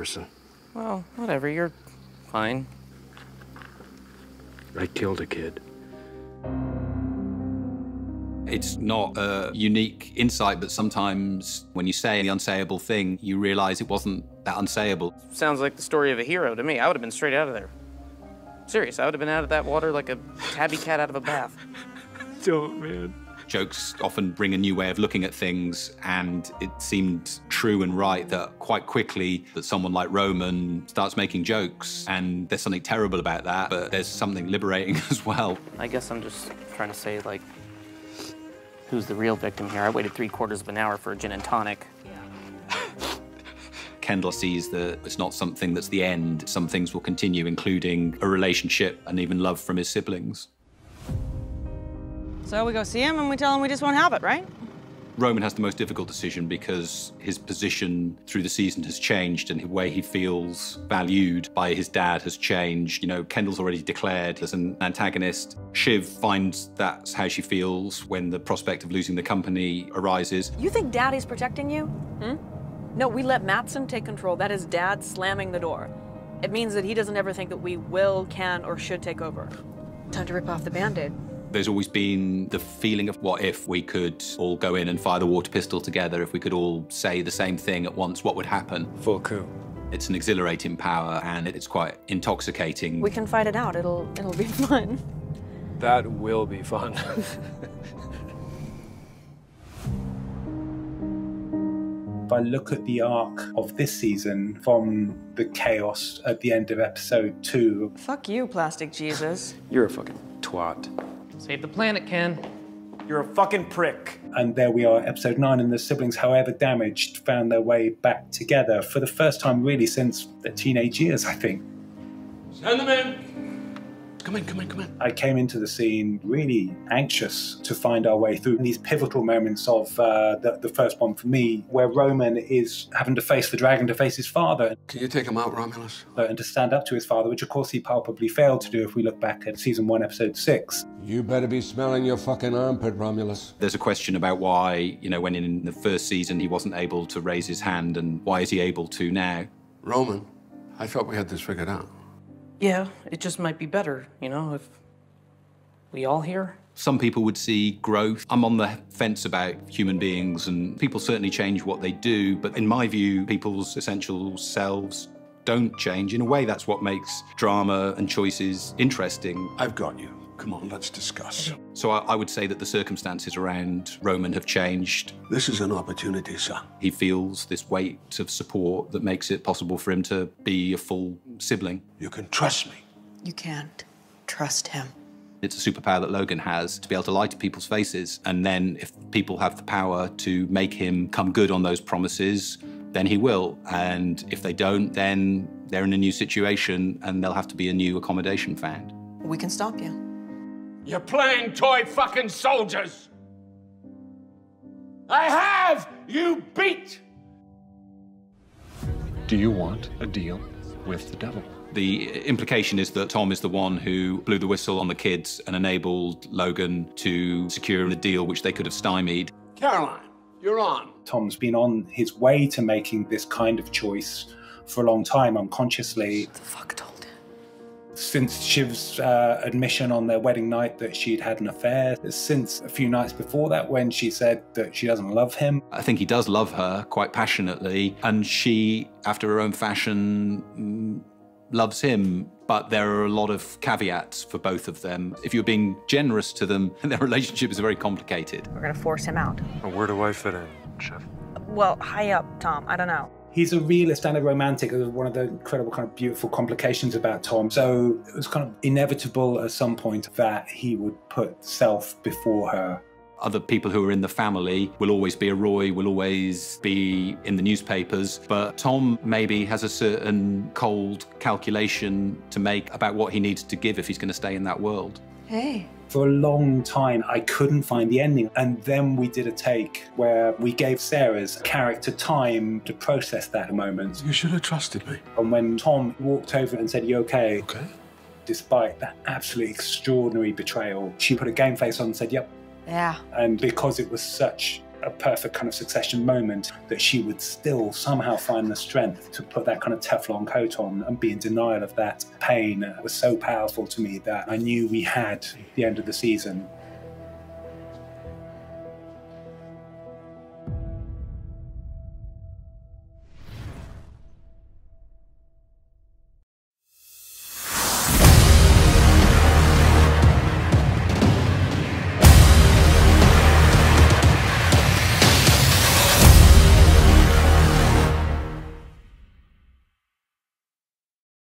person. Well, whatever, you're fine. I killed a kid. It's not a unique insight, but sometimes when you say the unsayable thing, you realize it wasn't that unsayable. Sounds like the story of a hero to me. I would have been straight out of there. Serious, I would have been out of that water like a tabby cat out of a bath. Don't, man. Jokes often bring a new way of looking at things, and it seemed true and right that quite quickly that someone like Roman starts making jokes, and there's something terrible about that, but there's something liberating as well. I guess I'm just trying to say, like, who's the real victim here? I waited 3/4 of an hour for a gin and tonic. Kendall sees that it's not something that's the end. Some things will continue, including a relationship and even love from his siblings. So we go see him and we tell him we just won't have it, right? Roman has the most difficult decision because his position through the season has changed and the way he feels valued by his dad has changed. You know, Kendall's already declared as an antagonist. Shiv finds that's how she feels when the prospect of losing the company arises. You think Daddy's protecting you? No, we let Mattson take control. That is Dad slamming the door. It means that he doesn't ever think that we will, can, or should take over. Time to rip off the Band-Aid. There's always been the feeling of what if we could all go in and fire the water pistol together, if we could all say the same thing at once, what would happen? Full coup. It's an exhilarating power and it's quite intoxicating. We can fight it out. It'll be fun. That will be fun. If I look at the arc of this season from the chaos at the end of episode 2. Fuck you, Plastic Jesus. You're a fucking twat. Save the planet, Ken. You're a fucking prick. And there we are, episode 9, and the siblings, however damaged, found their way back together for the first time really since their teenage years, I think. Send them in. Come in, come in, come in. I came into the scene really anxious to find our way through these pivotal moments of the first one for me, where Roman is having to face the dragon, to face his father. Can you take him out, Romulus? And to stand up to his father, which of course he palpably failed to do if we look back at season 1, episode 6. You better be smelling your fucking armpit, Romulus. There's a question about why, you know, when in the first season he wasn't able to raise his hand, and why is he able to now? Roman, I thought we had this figured out. Yeah, it just might be better, you know, if we all here. Some people would see growth. I'm on the fence about human beings, and people certainly change what they do, but in my view, people's essential selves don't change. In a way, that's what makes drama and choices interesting. I've got you. Come on, let's discuss. So I would say that the circumstances around Roman have changed. This is an opportunity, son. He feels this weight of support that makes it possible for him to be a full sibling. You can trust me. You can't trust him. It's a superpower that Logan has, to be able to lie to people's faces. And then if people have the power to make him come good on those promises, then he will. And if they don't, then they're in a new situation and there'll have to be a new accommodation found. We can stop you. You're playing toy fucking soldiers. I have you beat. Do you want a deal with the devil? The implication is that Tom is the one who blew the whistle on the kids and enabled Logan to secure the deal which they could have stymied. Caroline, you're on. Tom's been on his way to making this kind of choice for a long time, unconsciously. What the fuck told him? Since Shiv's admission on their wedding night that she'd had an affair, since a few nights before that when she said that she doesn't love him. I think he does love her quite passionately, and she, after her own fashion, loves him. But there are a lot of caveats for both of them. If you're being generous to them, their relationship is very complicated. We're gonna force him out. Where do I fit in, Chef? Well, high up, Tom. I don't know. He's a realist and a romantic. It was one of the incredible kind of beautiful complications about Tom. So it was kind of inevitable at some point that he would put self before her. Other people who are in the family will always be a Roy, will always be in the newspapers, but Tom maybe has a certain cold calculation to make about what he needs to give if he's going to stay in that world. Hey. For a long time, I couldn't find the ending. And then we did a take where we gave Sarah's character time to process that a moment. You should have trusted me. And when Tom walked over and said, "You okay?" Okay. Despite that absolutely extraordinary betrayal, she put a game face on and said, "Yep." Yeah. And because it was such a perfect kind of Succession moment, that she would still somehow find the strength to put that kind of Teflon coat on and be in denial of that pain was so powerful to me that I knew we had the end of the season.